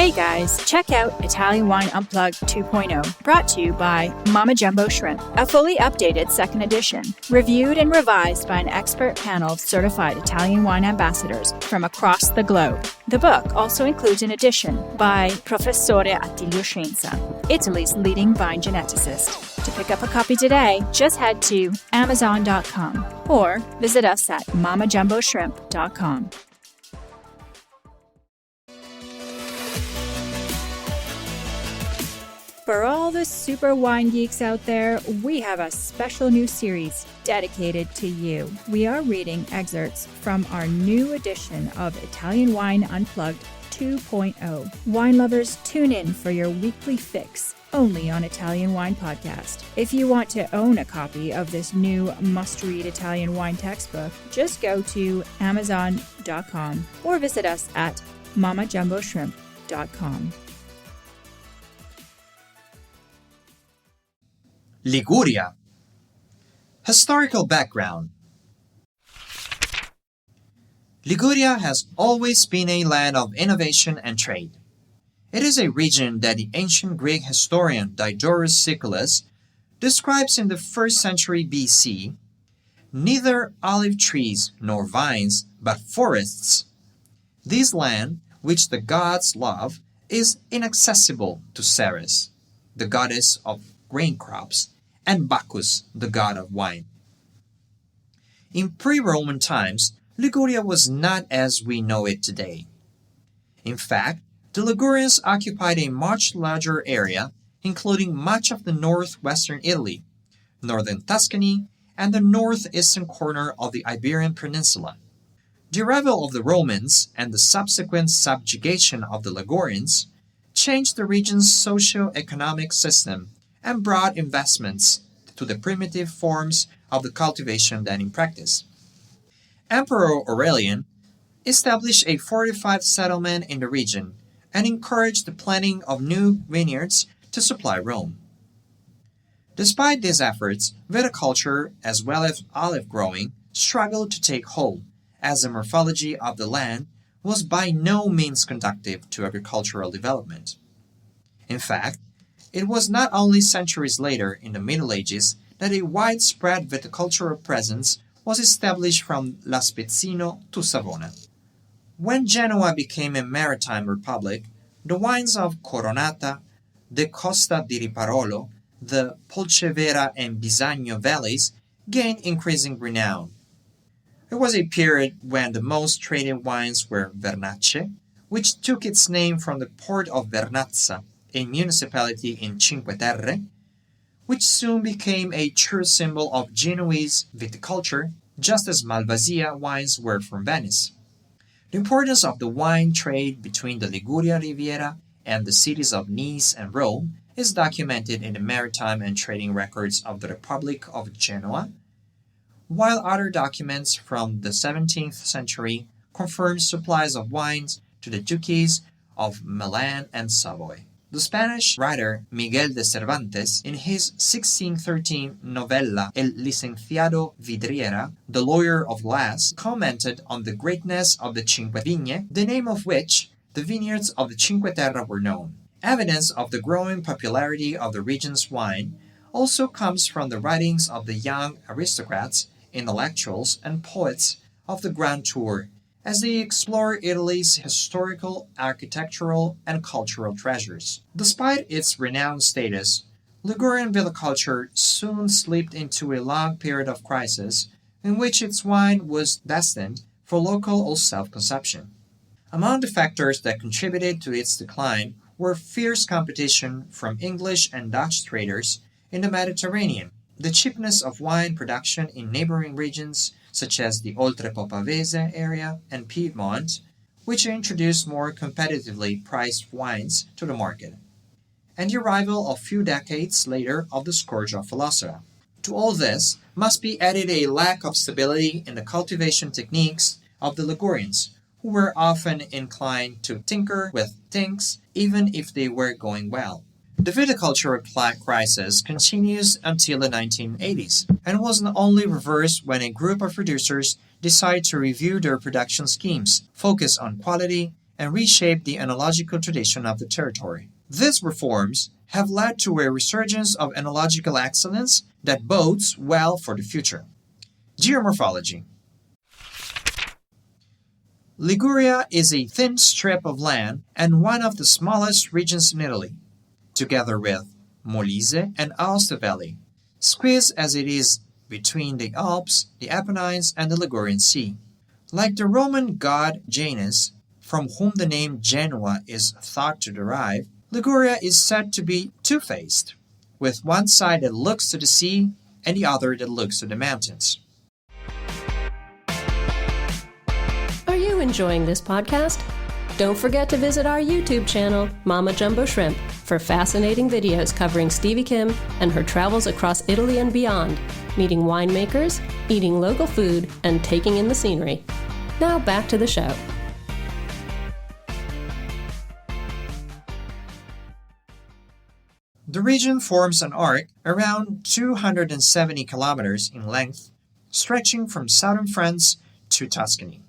Hey guys, check out Italian Wine Unplugged 2.0, brought to you by Mama Jumbo Shrimp, a fully updated second edition, reviewed and revised by an expert panel of certified Italian wine ambassadors from across the globe. The book also includes an edition by Professore Attilio Scienza, Italy's leading vine geneticist. To pick up a copy today, just head to Amazon.com or visit us at mamajumboshrimp.com. For all the super wine geeks out there, we have a special new series dedicated to you. We are reading excerpts from our new edition of Italian Wine Unplugged 2.0. Wine lovers, tune in for your weekly fix only on Italian Wine Podcast. If you want to own a copy of this new must-read Italian wine textbook, just go to Amazon.com or visit us at mamajumboshrimp.com. Liguria. Historical background. Liguria has always been a land of innovation and trade. It is a region that the ancient Greek historian Diodorus Siculus describes in the 1st century BC, neither olive trees nor vines, but forests. This land, which the gods love, is inaccessible to Ceres, the goddess of grain crops, and Bacchus, the god of wine. In pre-Roman times, Liguria was not as we know it today. In fact, the Ligurians occupied a much larger area, including much of the northwestern Italy, northern Tuscany, and the northeastern corner of the Iberian Peninsula. The arrival of the Romans and the subsequent subjugation of the Ligurians changed the region's socio-economic system and brought investments to the primitive forms of the cultivation then in practice. Emperor Aurelian established a fortified settlement in the region and encouraged the planting of new vineyards to supply Rome. Despite these efforts, viticulture as well as olive growing struggled to take hold, as the morphology of the land was by no means conducive to agricultural development. In fact, it was not only centuries later in the Middle Ages that a widespread viticultural presence was established from La Spezzino to Savona. When Genoa became a maritime republic, the wines of Coronata, the Costa di Riparolo, the Polcevera and Bisagno valleys gained increasing renown. There was a period when the most traded wines were Vernacce, which took its name from the port of Vernazza, a municipality in Cinque Terre, which soon became a true symbol of Genoese viticulture, just as Malvasia wines were from Venice. The importance of the wine trade between the Liguria Riviera and the cities of Nice and Rome is documented in the maritime and trading records of the Republic of Genoa, while other documents from the 17th century confirm supplies of wines to the duchies of Milan and Savoy. The Spanish writer Miguel de Cervantes, in his 1613 novella El Licenciado Vidriera, the Lawyer of Glass, commented on the greatness of the Cinque Vigne, the name of which the vineyards of the Cinque Terre were known. Evidence of the growing popularity of the region's wine also comes from the writings of the young aristocrats, intellectuals, and poets of the Grand Tour, as they explore Italy's historical, architectural, and cultural treasures. Despite its renowned status, Ligurian viticulture soon slipped into a long period of crisis in which its wine was destined for local or self-consumption. Among the factors that contributed to its decline were fierce competition from English and Dutch traders in the Mediterranean, the cheapness of wine production in neighboring regions such as the Oltrepò-Pavese area and Piedmont, which introduced more competitively priced wines to the market, and the arrival a few decades later of the scourge of Phylloxera. To all this must be added a lack of stability in the cultivation techniques of the Ligurians, who were often inclined to tinker with things even if they were going well. The viticultural crisis continues until the 1980s and was only reversed when a group of producers decided to review their production schemes, focus on quality, and reshape the enological tradition of the territory. These reforms have led to a resurgence of enological excellence that bodes well for the future. Geomorphology. Liguria is a thin strip of land and one of the smallest regions in Italy, together with Molise and Aosta Valley, squeezed as it is between the Alps, the Apennines, and the Ligurian Sea. Like the Roman god Janus, from whom the name Genoa is thought to derive, Liguria is said to be two-faced, with one side that looks to the sea and the other that looks to the mountains. Are you enjoying this podcast? Don't forget to visit our YouTube channel, Mama Jumbo Shrimp, for fascinating videos covering Stevie Kim and her travels across Italy and beyond, meeting winemakers, eating local food, and taking in the scenery. Now back to the show. The region forms an arc around 270 kilometers in length, stretching from southern France to Tuscany.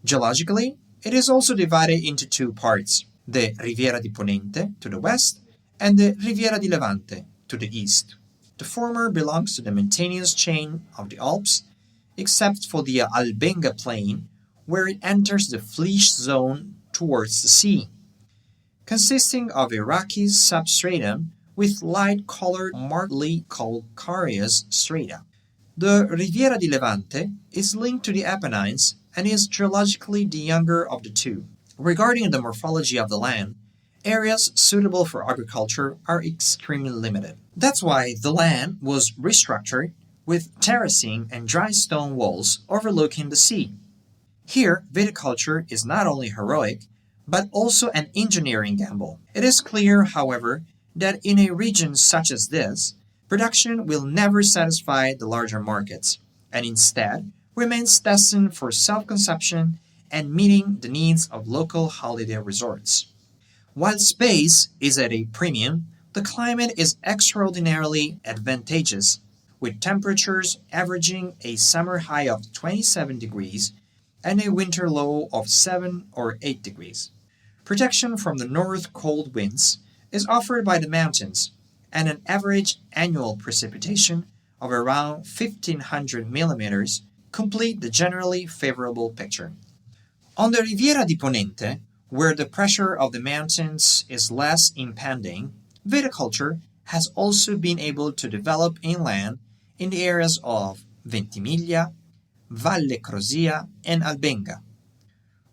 Geologically, it is also divided into two parts, the Riviera di Ponente to the west and the Riviera di Levante to the east. The former belongs to the mountainous chain of the Alps, except for the Albenga plain, where it enters the Fleche zone towards the sea, consisting of a rocky substratum with light-colored, markedly calcareous strata. The Riviera di Levante is linked to the Apennines and is geologically the younger of the two. Regarding the morphology of the land, areas suitable for agriculture are extremely limited. That's why the land was restructured with terracing and dry stone walls overlooking the sea. Here, viticulture is not only heroic, but also an engineering gamble. It is clear, however, that in a region such as this, production will never satisfy the larger markets, and instead remains destined for self-consumption and meeting the needs of local holiday resorts. While space is at a premium, the climate is extraordinarily advantageous, with temperatures averaging a summer high of 27 degrees and a winter low of 7 or 8 degrees. Protection from the north cold winds is offered by the mountains, and an average annual precipitation of around 1,500 millimeters complete the generally favorable picture. On the Riviera di Ponente, where the pressure of the mountains is less impending, viticulture has also been able to develop inland in the areas of Ventimiglia, Valle Crozia, and Albenga,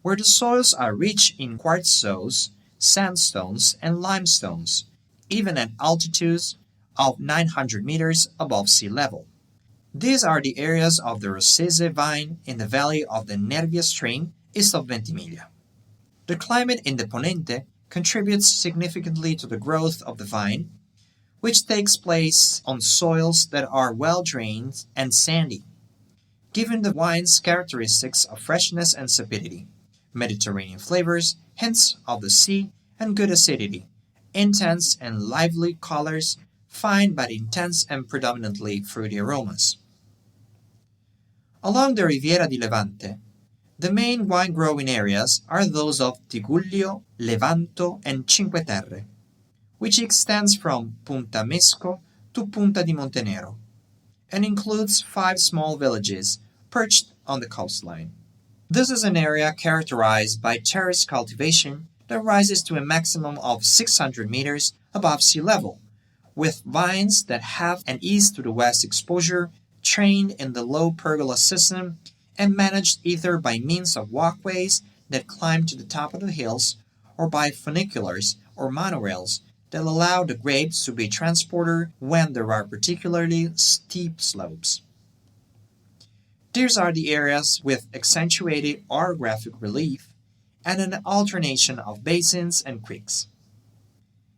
where the soils are rich in quartzose, sandstones, and limestones, even at altitudes of 900 meters above sea level. These are the areas of the Rossese vine in the valley of the Nervia stream east of Ventimiglia. The climate in the Ponente contributes significantly to the growth of the vine, which takes place on soils that are well drained and sandy, given the wine's characteristics of freshness and sapidity, Mediterranean flavors, hints of the sea, and good acidity, intense and lively colors, fine but intense and predominantly fruity aromas. Along the Riviera di Levante, the main wine-growing areas are those of Tigullio, Levanto, and Cinque Terre, which extends from Punta Mesco to Punta di Montenero, and includes 5 small villages perched on the coastline. This is an area characterized by terrace cultivation that rises to a maximum of 600 meters above sea level, with vines that have an east to the west exposure trained in the low pergola system and managed either by means of walkways that climb to the top of the hills or by funiculars or monorails that allow the grapes to be transported when there are particularly steep slopes. These are the areas with accentuated orographic relief and an alternation of basins and creeks.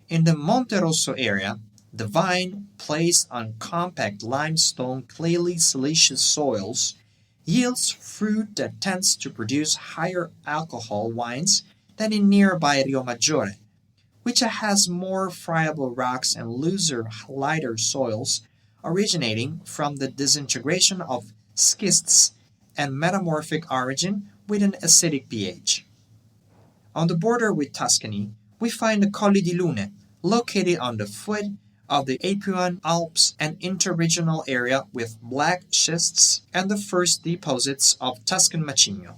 In the Monte Rosso area, the vine, placed on compact limestone clayly siliceous soils, yields fruit that tends to produce higher alcohol wines than in nearby Rio Maggiore, which has more friable rocks and looser, lighter soils originating from the disintegration of schists and metamorphic origin with an acidic pH. On the border with Tuscany, we find the Colli di Lune, located on the foot of the Apuan Alps, an interregional area with black schists and the first deposits of Tuscan macigno.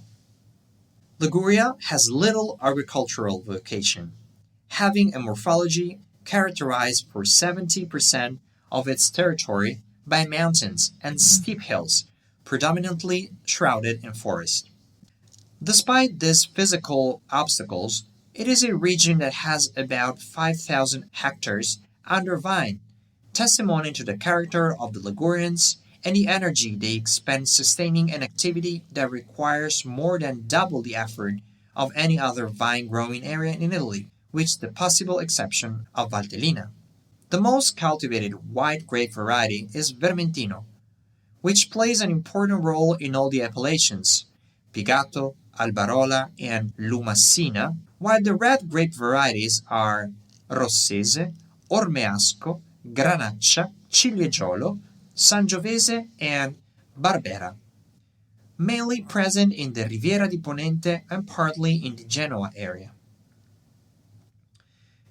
Liguria has little agricultural vocation, having a morphology characterized for 70% of its territory by mountains and steep hills, predominantly shrouded in forest. Despite these physical obstacles, it is a region that has about 5,000 hectares under vine, testimony to the character of the Ligurians and the energy they expend sustaining an activity that requires more than double the effort of any other vine-growing area in Italy, with the possible exception of Valtellina. The most cultivated white grape variety is Vermentino, which plays an important role in all the appellations, Pigato, Albarola, and Lumassina, while the red grape varieties are Rossese, Ormeasco, Granaccia, Ciliegiolo, Sangiovese, and Barbera, mainly present in the Riviera di Ponente and partly in the Genoa area.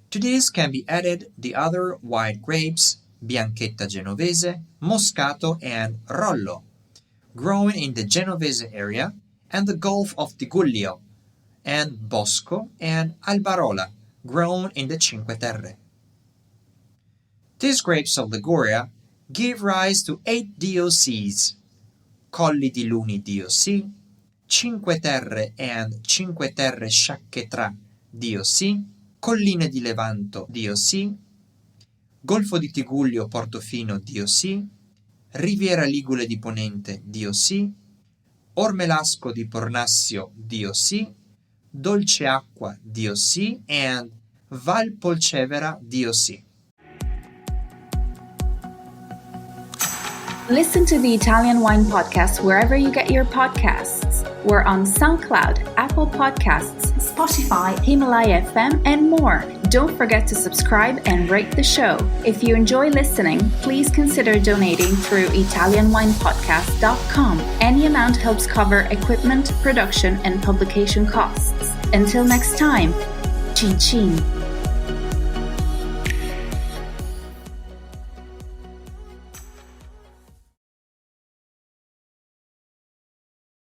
To this can be added the other white grapes, Bianchetta Genovese, Moscato, and Rollo, growing in the Genovese area, and the Gulf of Tigullio, and Bosco and Albarola, grown in the Cinque Terre. These grapes of Liguria give rise to 8 DOCs, Colli di Luni DOC, Cinque Terre and Cinque Terre Sciacchetrà DOC, Colline di Levanto DOC, Golfo di Tigullio Portofino DOC, Riviera Ligure di Ponente DOC, Ormelasco di Pornassio DOC, Dolce Acqua DOC, and Val Polcevera DOC. Listen to the Italian Wine Podcast wherever you get your podcasts. We're on SoundCloud, Apple Podcasts, Spotify, Himalaya FM, and more. Don't forget to subscribe and rate the show. If you enjoy listening, please consider donating through ItalianWinePodcast.com. Any amount helps cover equipment, production, and publication costs. Until next time, Cin Cin.